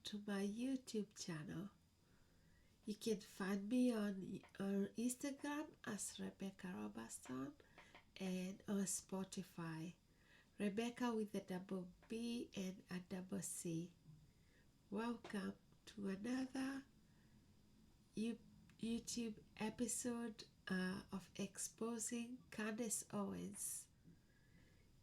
to my YouTube channel. You can find me on Instagram as Rebbecca Robertson and on Spotify, Rebbecca with a double B and a double C. Welcome to another YouTube episode of Exposing Candace Owens.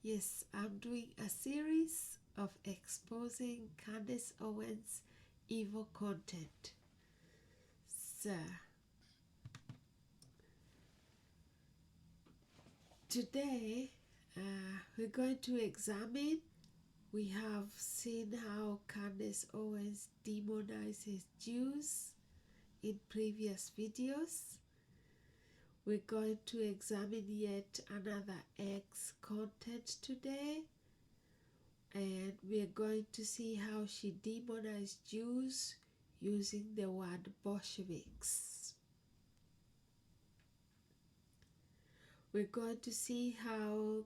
Yes, I'm doing a series of exposing Candace Owens' evil content. So, today we're going to examine. We have seen how Candace Owens demonizes Jews in previous videos. We're going to examine yet another ex content today, and we're going to see how she demonized Jews using the word Bolsheviks. We're going to see how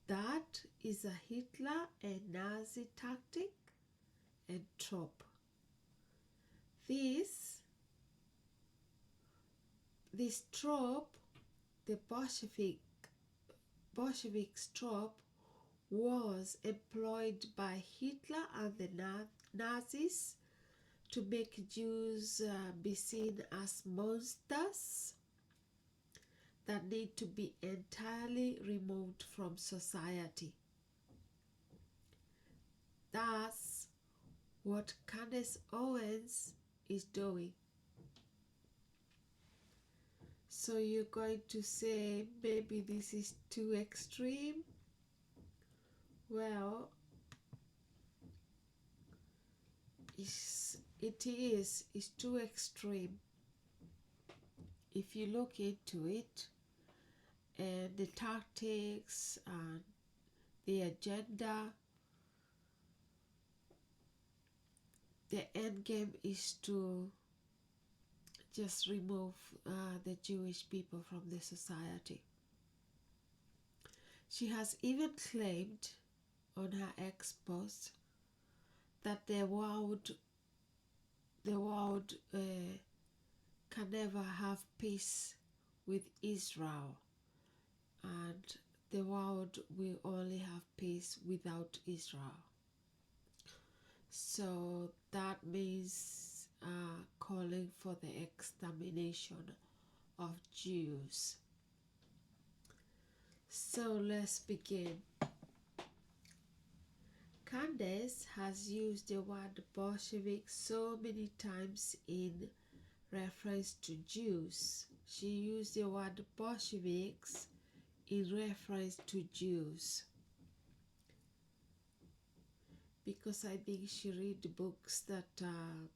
that is a Hitler and Nazi tactic and trope. This trope, the Bolsheviks trope, was employed by Hitler and the Nazis to make Jews be seen as monsters that need to be entirely removed from society. That's what Candace Owens is doing. So you're going to say, maybe this is too extreme. Well, it is. It's too extreme. If you look into it, and the tactics and the agenda, the end game is to just remove the Jewish people from the society. She has even claimed on her ex post that the world can never have peace with Israel, and the world will only have peace without Israel. So that means calling for the extermination of Jews. So let's begin. Candace has used the word Bolshevik so many times in reference to Jews. She used the word Bolsheviks in reference to Jews, because I think she read books that are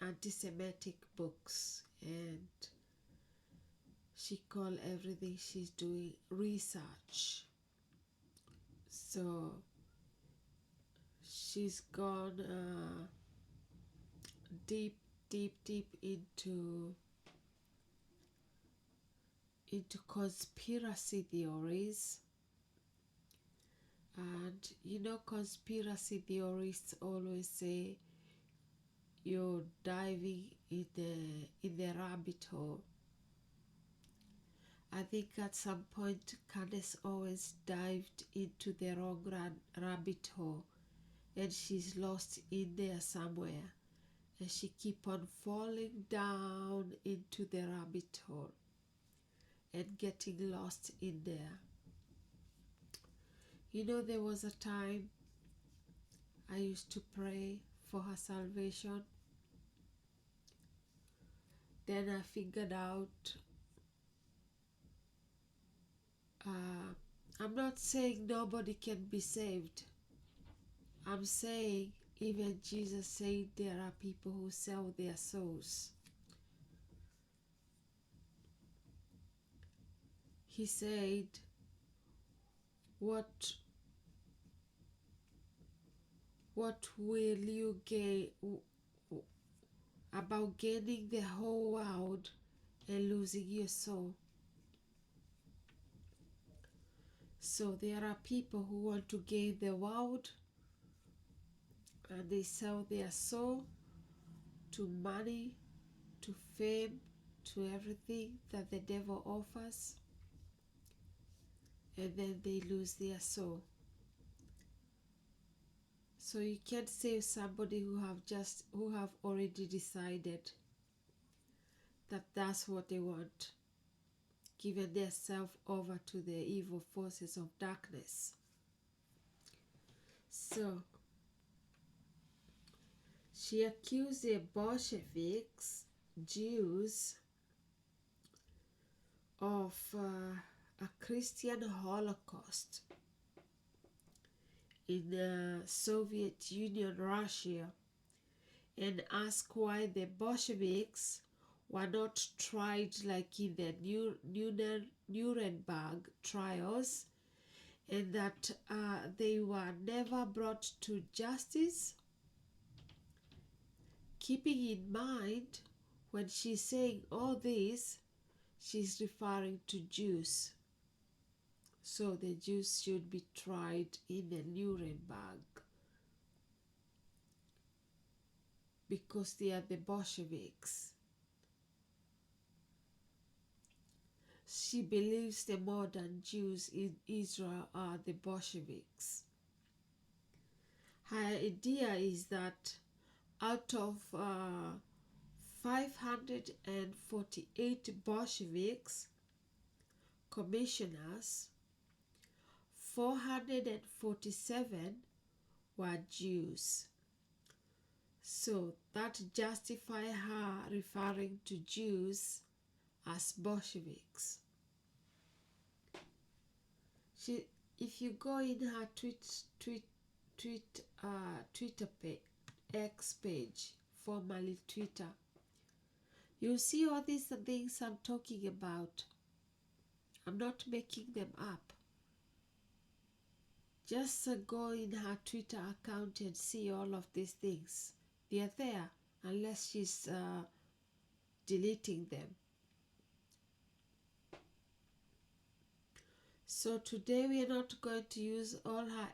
anti-Semitic books, and she called everything she's doing research. So she's gone deep into conspiracy theories. And you know, conspiracy theorists always say you're diving in the rabbit hole. I think at some point Candace Owens dived into the wrong rabbit hole, and she's lost in there somewhere, and she keep on falling down into the rabbit hole and getting lost in there. You know, there was a time I used to pray for her salvation. Then I figured out, I'm not saying nobody can be saved. I'm saying even Jesus said there are people who sell their souls. He said, what will you gain about gaining the whole world and losing your soul? So there are people who want to gain the world and they sell their soul to money, to fame, to everything that the devil offers, and then they lose their soul. So you can't save somebody who have already decided that that's what they want, given themselves over to the evil forces of darkness. So she accused the Bolsheviks, Jews, of a Christian Holocaust in the Soviet Union, Russia, and asked why the Bolsheviks were not tried like in the Nuremberg trials, and that they were never brought to justice. Keeping in mind, when she's saying all this, she's referring to Jews. So the Jews should be tried in the Nuremberg because they are the Bolsheviks. She believes the modern Jews in Israel are the Bolsheviks. Her idea is that out of 548 Bolsheviks, commissioners, 447 were Jews. So that justifies her referring to Jews as Bolsheviks. If you go in her Twitter page, X page, formerly Twitter, you'll see all these things I'm talking about. I'm not making them up. Just go in her Twitter account and see all of these things. They are there, unless she's deleting them. So today we are not going to use all her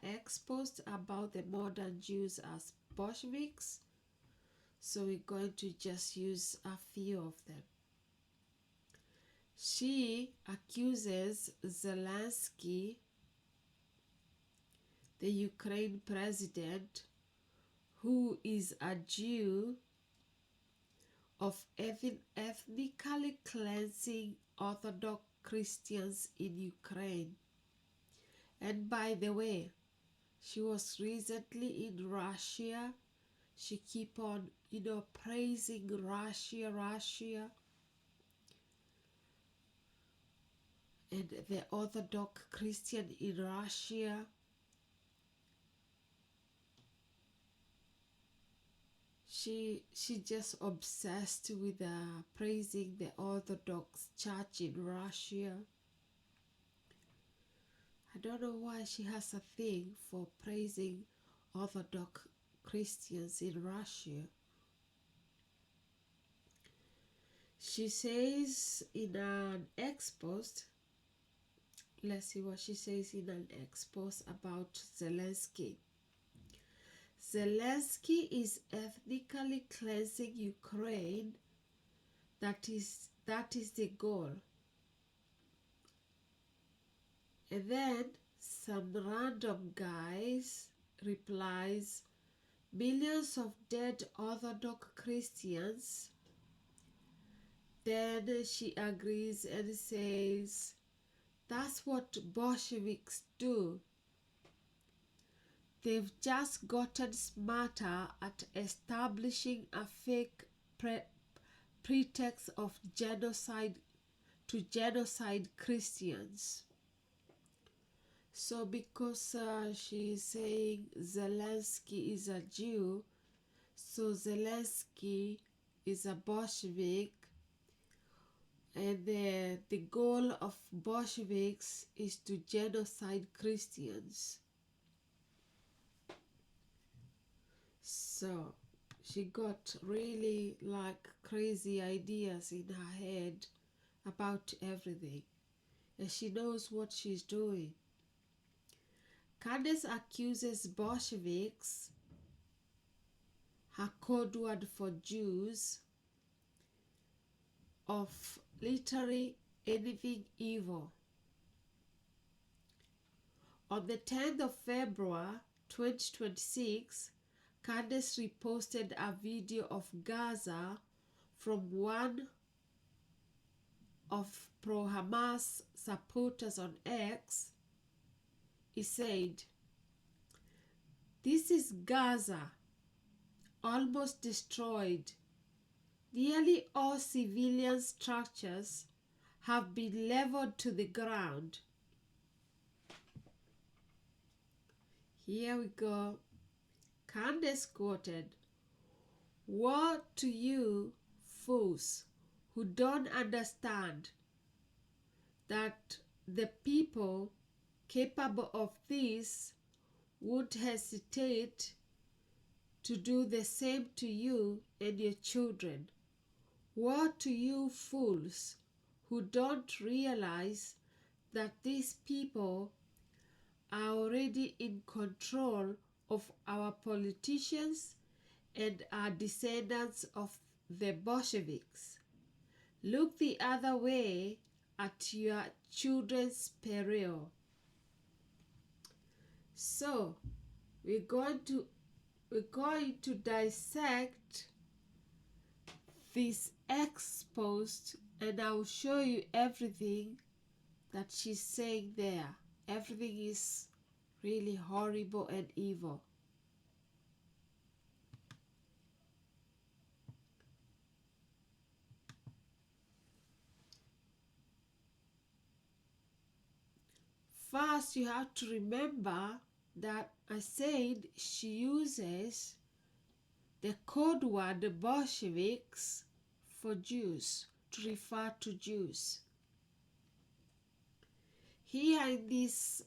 posts about the modern Jews as Bolsheviks. So we're going to just use a few of them. She accuses Zelensky, the Ukraine president, who is a Jew, of ethnically cleansing Orthodox Christians in Ukraine. And by the way, she was recently in Russia. She keep on, praising Russia. And the Orthodox Christian in Russia. She just obsessed with praising the Orthodox Church in Russia. I don't know why she has a thing for praising Orthodox Christians in Russia. She says in an post, let's see what she says in an post about Zelensky. Zelensky is ethnically cleansing Ukraine. That is the goal. And then some random guys replies, millions of dead Orthodox Christians. Then she agrees and says, that's what Bolsheviks do. They've just gotten smarter at establishing a fake pretext of genocide to genocide Christians. So because she is saying Zelensky is a Jew, so Zelensky is a Bolshevik, and the goal of Bolsheviks is to genocide Christians. So she got really crazy ideas in her head about everything, and she knows what she's doing. Candace accuses Bolsheviks a code word for Jews, of literally anything evil. On the 10th of February 2026, Candace reposted a video of Gaza from one of pro-Hamas supporters on X. He said, "This is Gaza, almost destroyed. Nearly all civilian structures have been leveled to the ground." Here we go. Candace quoted, "Woe to you, fools, who don't understand that the people capable of this would hesitate to do the same to you and your children. Woe to you, fools, who don't realize that these people are already in control of our politicians and are descendants of the Bolsheviks. Look the other way at your children's peril." So we're going to dissect this X post, and I'll show you everything that she's saying there. Everything is really horrible and evil. First, you have to remember that I said she uses the code word the Bolsheviks for Jews, to refer to Jews. Here in this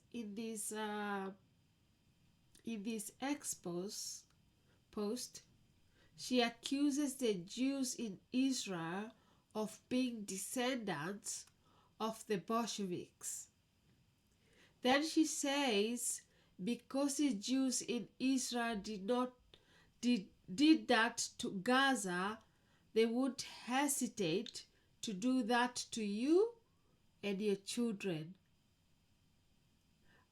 X post, she accuses the Jews in Israel of being descendants of the Bolsheviks. Then she says because the Jews in Israel did that to Gaza, they would hesitate to do that to you and your children,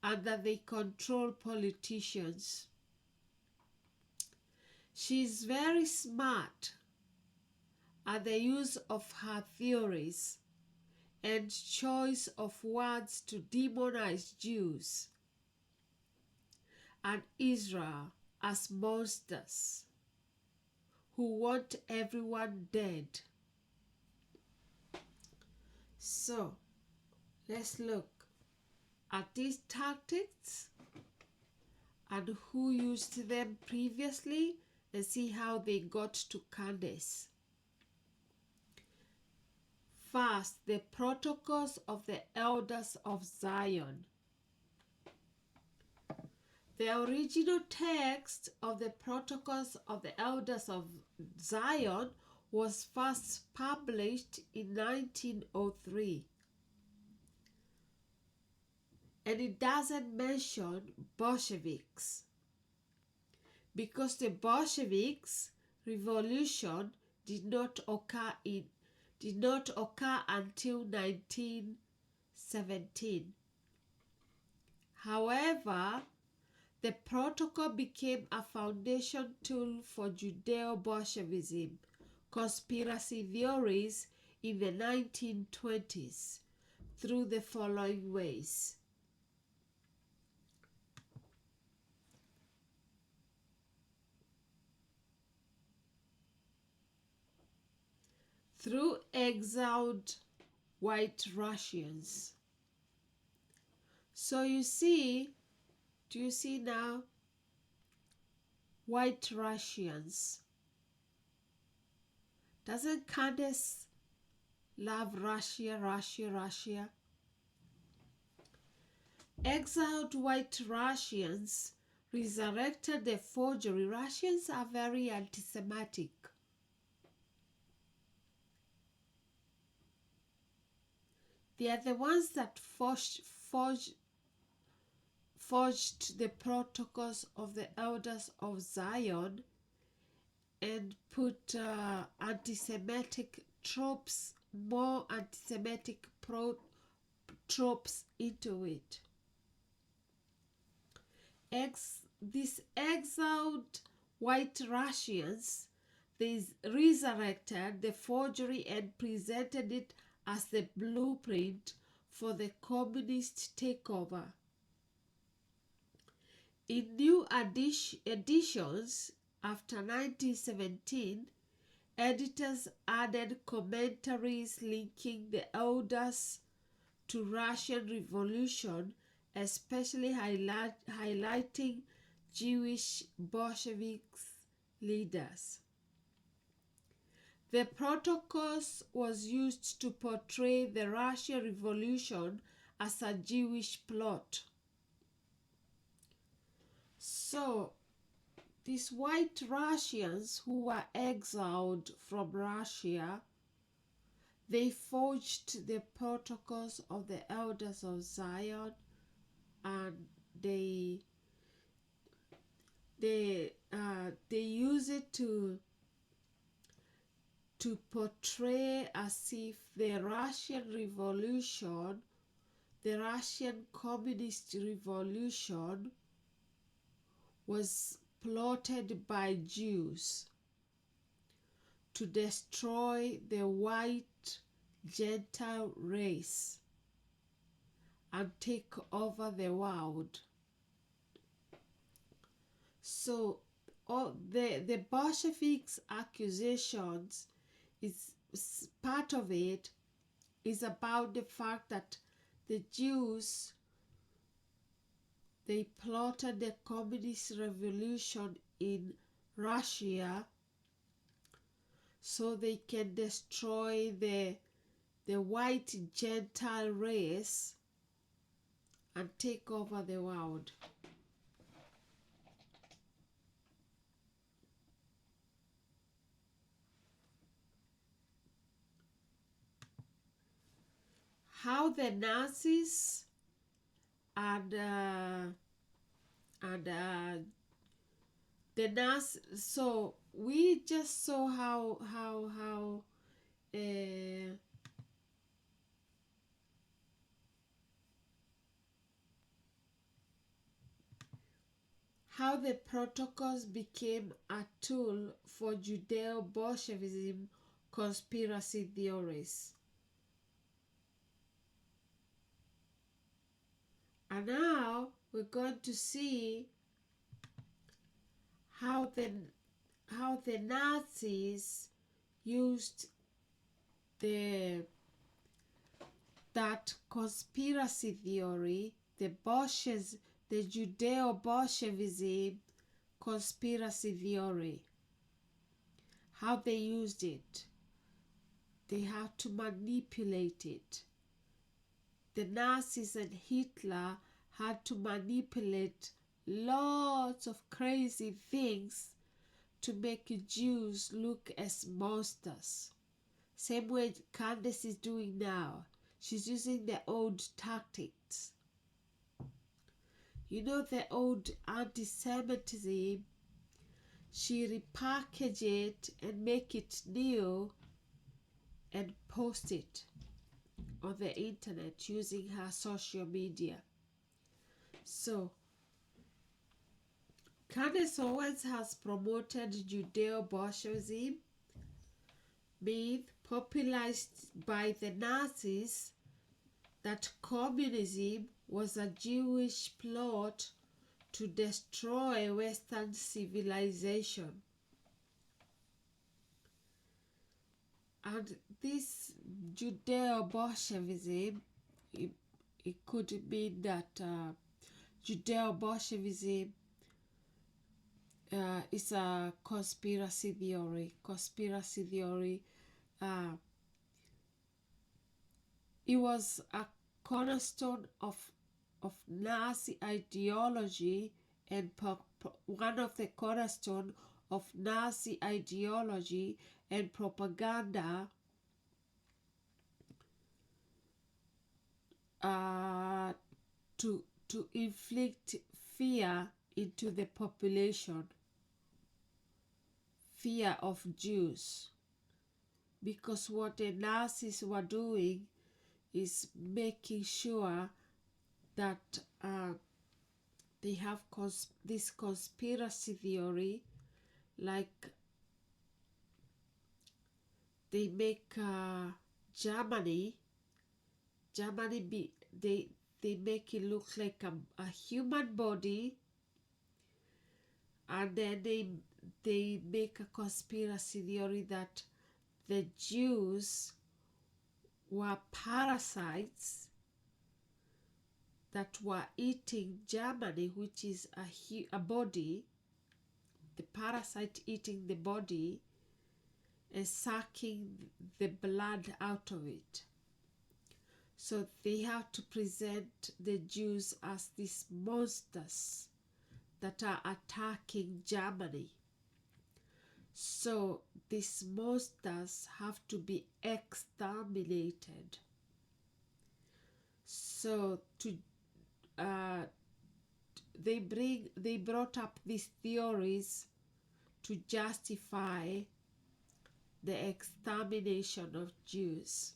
and that they control politicians. She is very smart at the use of her theories and choice of words to demonize Jews and Israel as monsters who want everyone dead. So let's look at these tactics and who used them previously and see how they got to Candace. First, the protocols of the elders of Zion. The original text of the protocols of the elders of Zion was first published in 1903. And it doesn't mention Bolsheviks, because the Bolsheviks revolution did not occur until 1917. However, the protocol became a foundation tool for Judeo-Bolshevism conspiracy theories in the 1920s through the following ways. Through exiled white Russians. So you see, do you see now? White Russians. Doesn't Candace love Russia, Russia, Russia? Exiled white Russians resurrected the forgery. Russians are very anti-Semitic. They are the ones that forged the protocols of the elders of Zion and put anti-Semitic tropes, more anti-Semitic tropes into it. These exiled white Russians, they resurrected the forgery and presented it as the blueprint for the communist takeover. In new editions after 1917, editors added commentaries linking the elders to Russian Revolution, especially highlighting Jewish Bolshevik leaders. The Protocols was used to portray the Russian Revolution as a Jewish plot. So, these white Russians who were exiled from Russia, they forged the Protocols of the Elders of Zion, and they use it to portray as if the Russian Revolution, the Russian Communist Revolution, was plotted by Jews to destroy the white Gentile race and take over the world. So all the Bolsheviks' accusations, is part of it is about the fact that the Jews, they plotted the communist revolution in Russia so they can destroy the white Gentile race and take over the world. How the Nazis and the Nazis. So we just saw how the Protocols became a tool for Judeo-Bolshevism conspiracy theories. And now we're going to see how the Nazis used that conspiracy theory, the Judeo-Bolshevism conspiracy theory. How they used it. They had to manipulate it. The Nazis and Hitler had to manipulate lots of crazy things to make Jews look as monsters. Same way Candace is doing now. She's using the old tactics. You know, the old anti-Semitism, she repackage it and make it new and post it on the internet using her social media. So, Candace Owens has promoted Judeo-Bolshevism myth popularized by the Nazis that communism was a Jewish plot to destroy Western civilization. And this Judeo-Bolshevism, it could mean that Judeo-Bolshevism is a conspiracy theory. It was a cornerstone of Nazi ideology and one of the cornerstone of Nazi ideology and propaganda to inflict fear into the population. fear of Jews, because what the Nazis were doing is making sure that they have this conspiracy theory, like they make Germany they make it look like a human body, and then they make a conspiracy theory that the Jews were parasites that were eating Germany, which is a body, the parasite eating the body and sucking the blood out of it. So they have to present the Jews as these monsters that are attacking Germany. So these monsters have to be exterminated. So they brought up these theories to justify the extermination of Jews.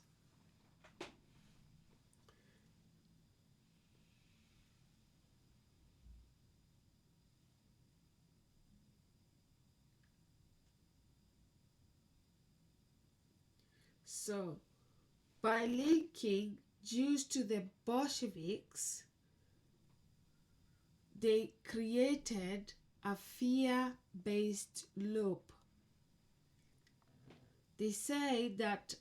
So, by linking Jews to the Bolsheviks, they created a fear-based loop. They say that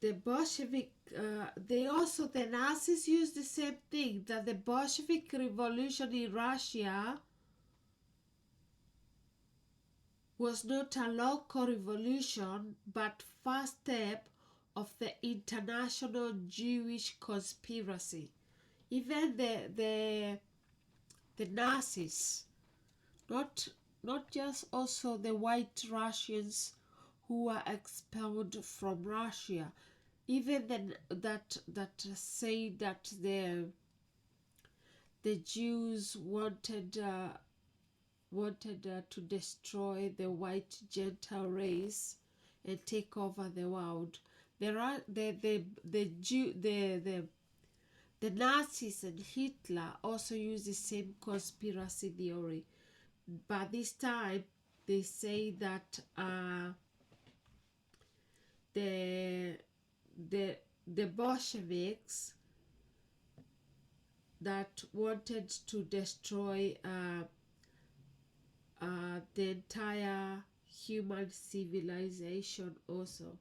the Bolshevik, the Nazis used the same thing, that the Bolshevik revolution in Russia was not a local revolution, but first step of the international Jewish conspiracy. Even the Nazis, not just also the white Russians who were expelled from Russia, even that say that the Jews wanted to destroy the white Gentile race and take over the world. The Nazis and Hitler also use the same conspiracy theory, but this time they say that the Bolsheviks that wanted to destroy the entire human civilization also.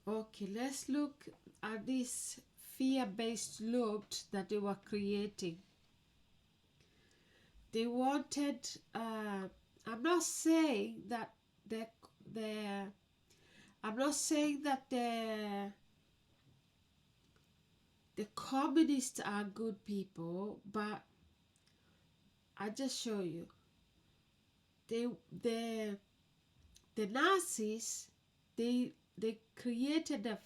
Okay, let's look at this fear-based loop that they were creating. They wanted, I'm not saying that the communists are good people, but I just show you. The Nazis, they created a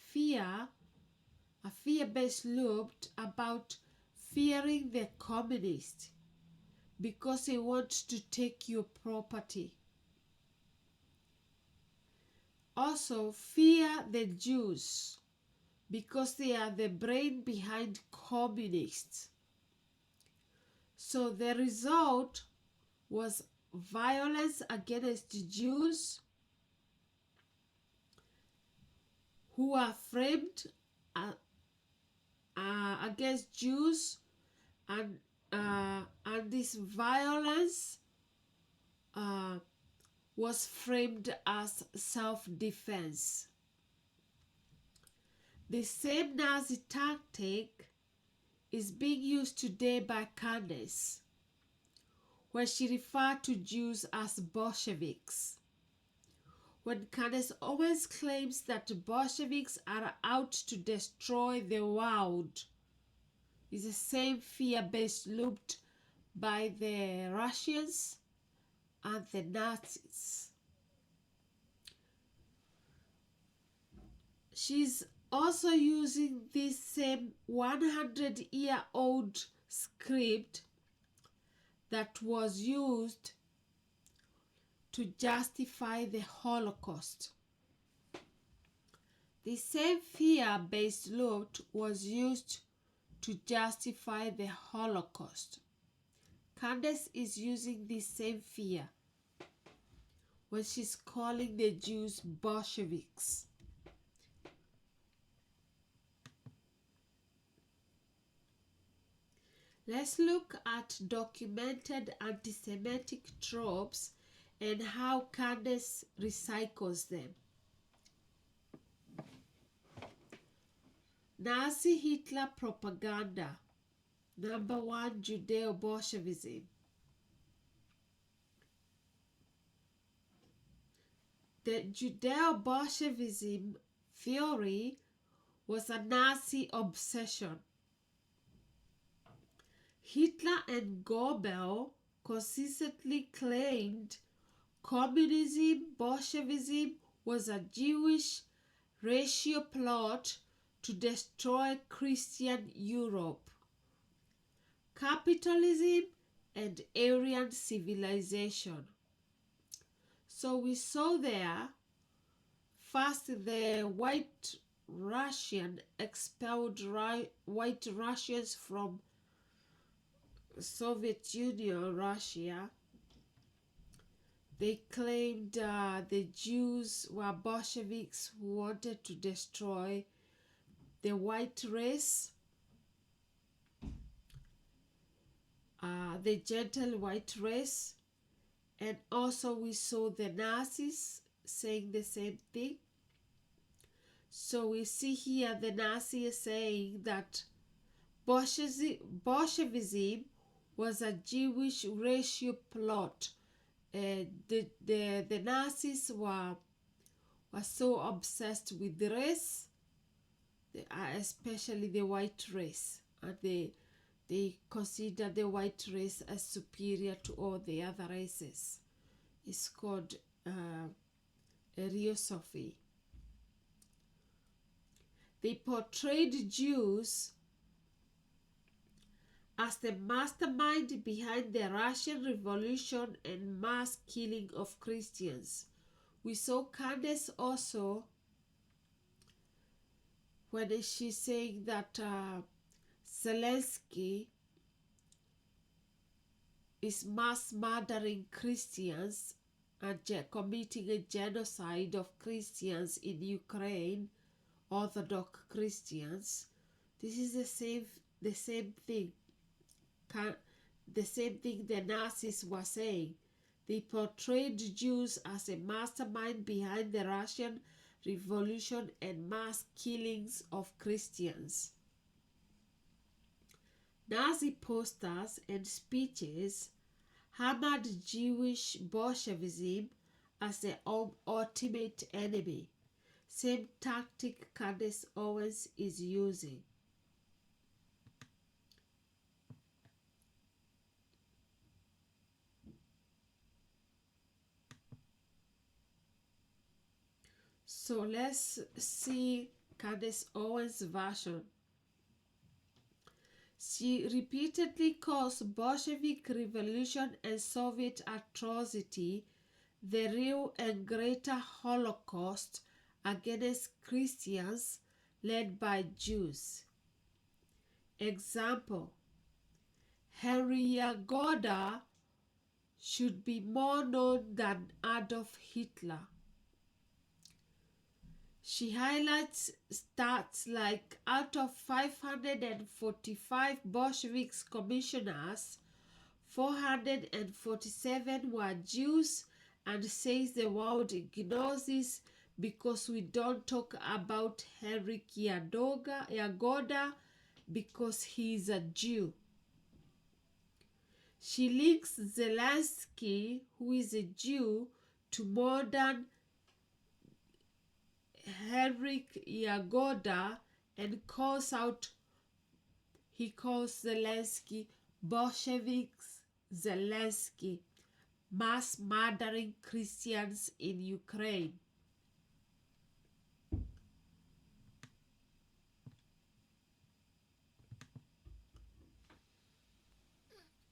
fear-based loop about fearing the communists because they want to take your property. Also, fear the Jews because they are the brain behind communists. So the result was violence against the Jews who are framed against Jews, and this violence was framed as self-defense. The same Nazi tactic is being used today by Candace, where she referred to Jews as Bolsheviks. When Candace Owens claims that Bolsheviks are out to destroy the world, is the same fear-based loop by the Russians and the Nazis. she's also using this same 100-year-old script that was used to justify the Holocaust. The same fear-based lot was used to justify the Holocaust. Candace is using this same fear when she's calling the Jews Bolsheviks. Let's look at documented anti-Semitic tropes and how Candace recycles them. Nazi Hitler propaganda. Number 1, Judeo-Bolshevism. The Judeo-Bolshevism theory was a Nazi obsession. Hitler and Goebbels consistently claimed communism, Bolshevism was a Jewish racial plot to destroy Christian Europe, capitalism, and Aryan civilization. So we saw there, first the White Russian expelled White Russians from Soviet Union, Russia. They claimed the Jews were Bolsheviks who wanted to destroy the white race, the gentle white race. And also we saw the Nazis saying the same thing. So we see here the Nazis saying that Bolshevism was a Jewish racial plot. The Nazis were so obsessed with the race, especially the white race, and they consider the white race as superior to all the other races. It's called Ariosophy. They portrayed Jews as the mastermind behind the Russian Revolution and mass killing of Christians. We saw Candace also when she's saying that Zelensky is mass murdering Christians and committing a genocide of Christians in Ukraine, Orthodox Christians. This is the same thing. The same thing the Nazis were saying. They portrayed Jews as a mastermind behind the Russian Revolution and mass killings of Christians. Nazi posters and speeches hammered Jewish Bolshevism as the ultimate enemy. Same tactic Candace Owens is using. So let's see Candace Owens' version. She repeatedly calls Bolshevik revolution and Soviet atrocity the real and greater Holocaust against Christians led by Jews. Example: Henry Yagoda should be more known than Adolf Hitler. She highlights stats like out of 545 Bolshevik commissioners, 447 were Jews, and says the world ignores this because we don't talk about Henry Yagoda because he is a Jew. She links Zelensky, who is a Jew, to modern Henry Yagoda and calls Zelensky Bolsheviks Zelensky, mass murdering Christians in Ukraine.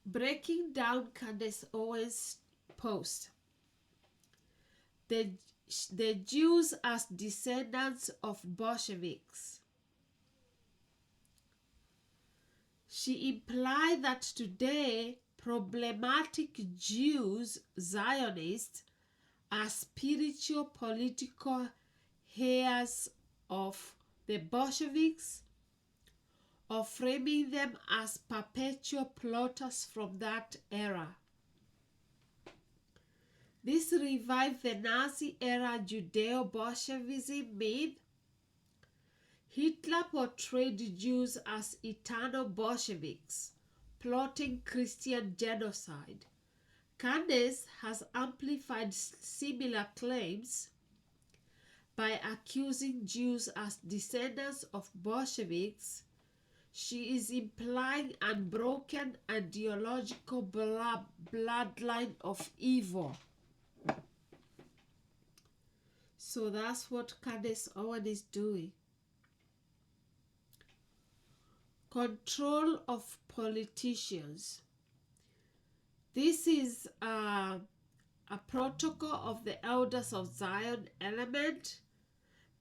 Breaking down Candace Owens' post. The Jews as descendants of Bolsheviks. She implied that today problematic Jews, Zionists, are spiritual political heirs of the Bolsheviks, or framing them as perpetual plotters from that era. This revived the Nazi-era Judeo-Bolshevism myth. Hitler portrayed Jews as eternal Bolsheviks, plotting Christian genocide. Candace has amplified similar claims by accusing Jews as descendants of Bolsheviks. She is implying unbroken ideological bloodline of evil. So that's what Candace Owens is doing. Control of politicians. This is a protocol of the Elders of Zion element.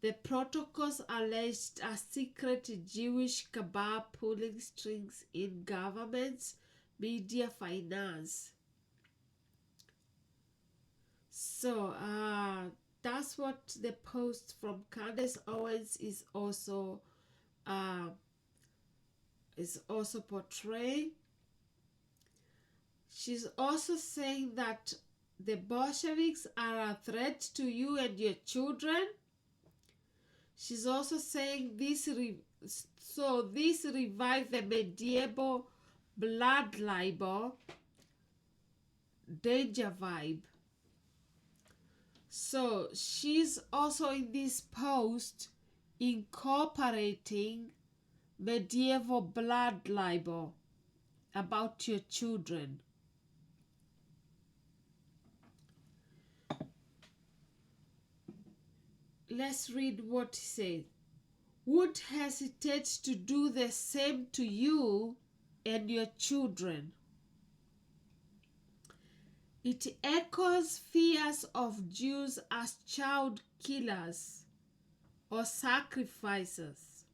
The protocols alleged a secret Jewish cabal pulling strings in governments, media, finance. So that's what the post from Candace Owens is also portraying. She's also saying that the Bolsheviks are a threat to you and your children. She's also saying this revived the medieval blood libel danger vibe. So she's also in this post incorporating medieval blood libel about your children. Let's read what he said. Would hesitate to do the same to you and your children. It echoes fears of Jews as child killers or sacrificers.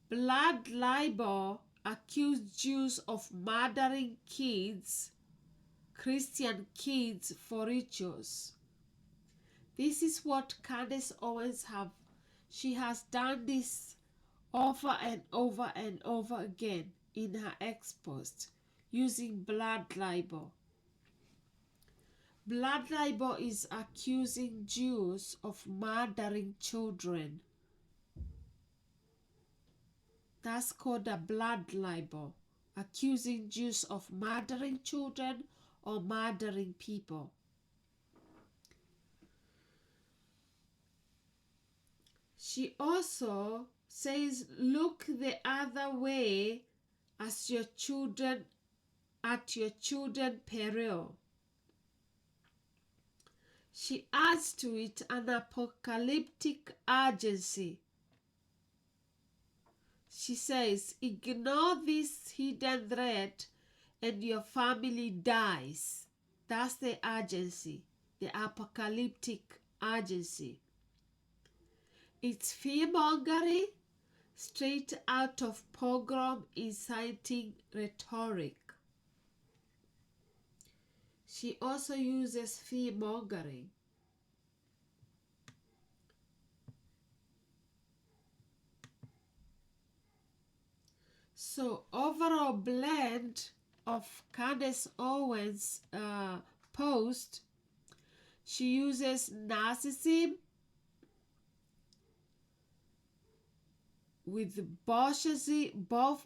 Blood libel accused Jews of murdering kids, Christian kids, for rituals. This is what Candace Owens she has done this over and over and over again in her ex-post using blood libel. Blood libel is accusing Jews of murdering children. That's called a blood libel, accusing Jews of murdering children or murdering people. She also says, look the other way at your children's peril. She adds to it an apocalyptic urgency. She says, ignore this hidden threat and your family dies. That's the urgency, the apocalyptic urgency. It's fear-mongering straight out of pogrom inciting rhetoric. She also uses fear-mongering. So overall blend of Candace Owens' post, she uses narcissism with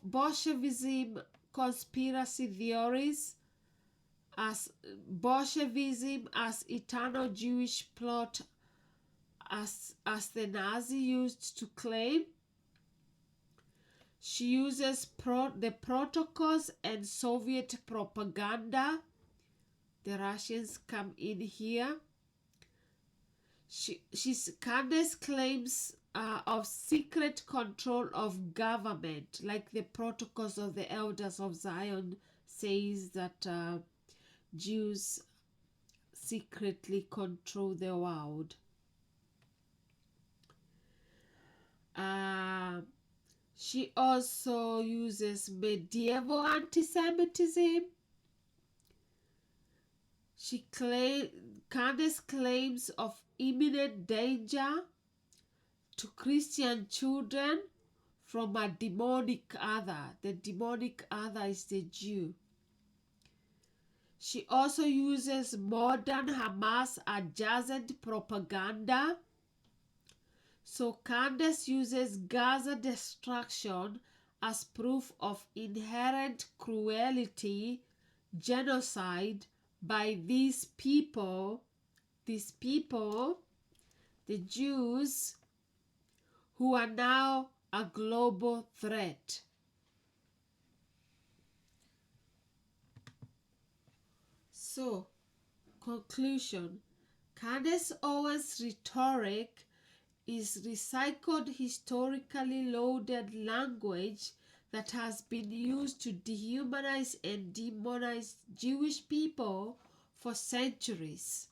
Bolshevism conspiracy theories, as Bolshevism as eternal Jewish plot as the Nazi used to claim. She uses the protocols and Soviet propaganda. The Russians come in here. Candace claims of secret control of government, like the Protocols of the Elders of Zion says that Jews secretly control the world. She also uses medieval anti-Semitism. Candace claims of imminent danger to Christian children from a demonic other. The demonic other is the Jew. She also uses modern Hamas adjacent propaganda. So Candace uses Gaza destruction as proof of inherent cruelty, genocide by these people, the Jews, who are now a global threat. So, conclusion. Candace Owens' rhetoric is recycled, historically loaded language that has been used to dehumanize and demonize Jewish people for centuries.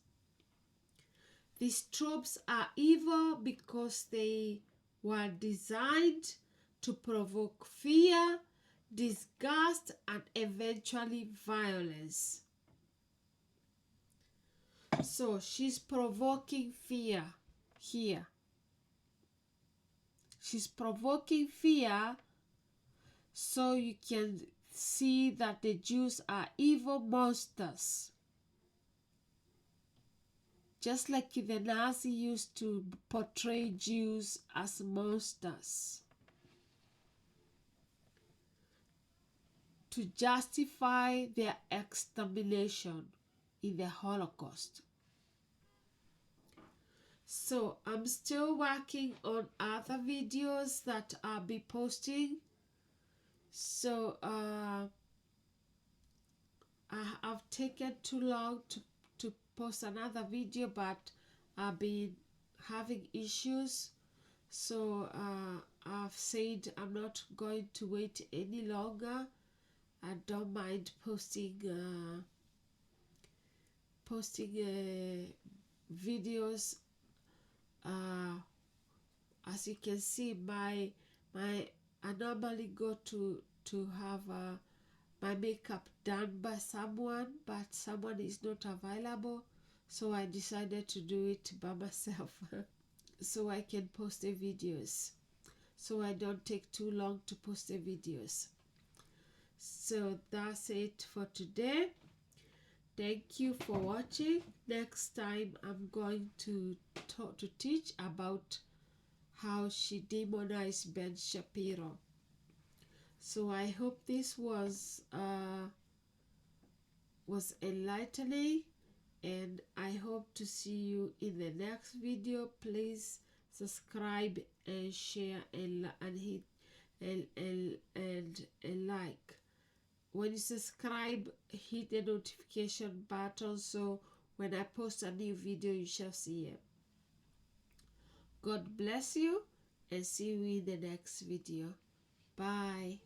These tropes are evil because they were designed to provoke fear, disgust, and eventually violence. So she's provoking fear here. She's provoking fear so you can see that the Jews are evil monsters. Just like the Nazi used to portray Jews as monsters to justify their extermination in the Holocaust. So I'm still working on other videos that I'll be posting. So I've taken too long to post another video, but I've been having issues. So I've said I'm not going to wait any longer. I don't mind posting videos. As you can see, I normally go to have my makeup done by someone, but someone is not available, so I decided to do it by myself so I can post the videos, so I don't take too long to post the videos. So that's it for today. Thank you for watching. Next time I'm going to teach about how she demonized Ben Shapiro. So I hope this was enlightening, and I hope to see you in the next video. Please subscribe and share and hit and like. When you subscribe, hit the notification button so when I post a new video you shall see it. God bless you, and see you in the next video. Bye.